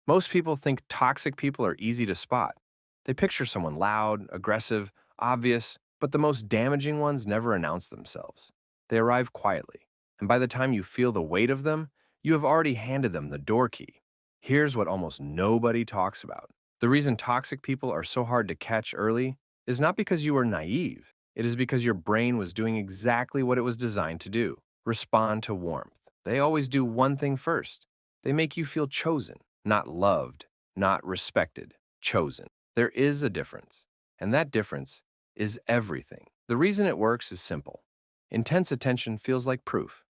Most people think toxic people are easy to spot. They picture someone loud, aggressive, obvious, but the most damaging ones never announce themselves. They arrive quietly, and by the time you feel the weight of them, you have already handed them the door key. Here's what almost nobody talks about. The reason toxic people are so hard to catch early is not because you were naive. It is because your brain was doing exactly what it was designed to do: respond to warmth. They always do one thing first. They make you feel chosen, not loved, not respected, chosen. There is a difference, and that difference is everything. The reason it works is simple. Intense attention feels like proof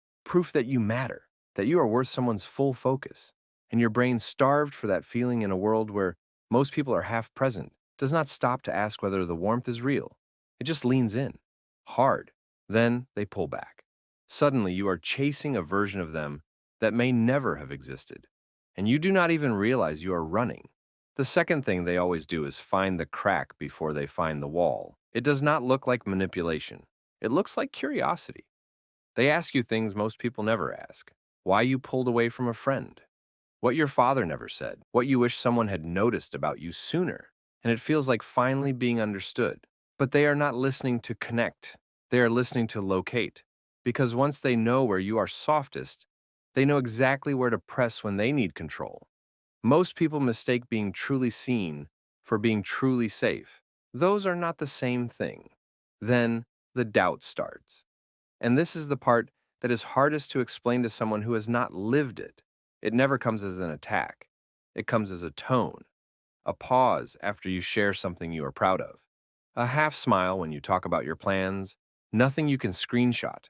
that you matter, that you are worth someone's full focus. And your brain, starved for that feeling in a world where most people are half present, does not stop to ask whether the warmth is real. It just leans in, hard. Then they pull back. Suddenly, you are chasing a version of them that may never have existed, and you do not even realize you are running. The second thing they always do is find the crack before they find the wall. It does not look like manipulation. It looks like curiosity. They ask you things most people never ask: why you pulled away from a friend, what your father never said, what you wish someone had noticed about you sooner. And it feels like finally being understood. But they are not listening to connect, they are listening to locate. Because once they know where you are softest, they know exactly where to press when they need control. Most people mistake being truly seen for being truly safe. Those are not the same thing. Then the doubt starts. And this is the part that is hardest to explain to someone who has not lived it. It never comes as an attack. It comes as a tone, a pause after you share something you are proud of, a half smile when you talk about your plans, nothing you can screenshot,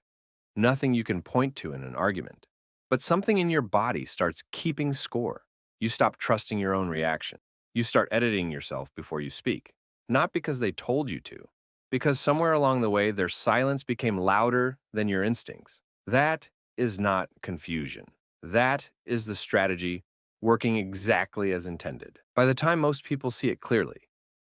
nothing you can point to in an argument. But something in your body starts keeping score. You stop trusting your own reaction. You start editing yourself before you speak. Not because they told you to, because somewhere along the way their silence became louder than your instincts. That is not confusion. That is the strategy working exactly as intended. By the time most people see it clearly,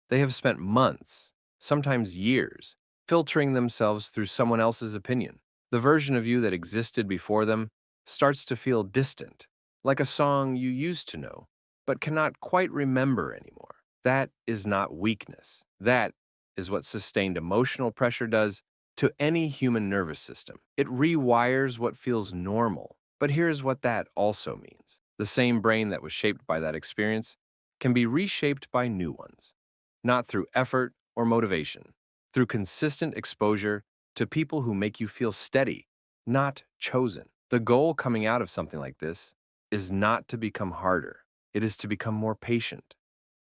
they have spent months, sometimes years, filtering themselves through someone else's opinion. The version of you that existed before them starts to feel distant, like a song you used to know, but cannot quite remember anymore. That is not weakness. That is what sustained emotional pressure does to any human nervous system. It rewires what feels normal. But here's what that also means: the same brain that was shaped by that experience can be reshaped by new ones, not through effort or motivation, through consistent exposure to people who make you feel steady, not chosen. The goal coming out of something like this is not to become harder. It is to become more patient,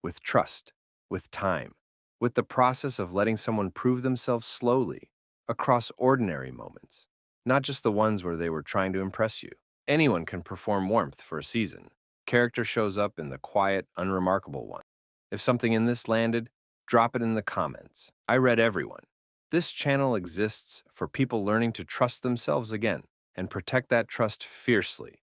with trust, with time, with the process of letting someone prove themselves slowly across ordinary moments, not just the ones where they were trying to impress you. Anyone can perform warmth for a season. Character shows up in the quiet, unremarkable one. If something in this landed, drop it in the comments. I read everyone. This channel exists for people learning to trust themselves again and protect that trust fiercely.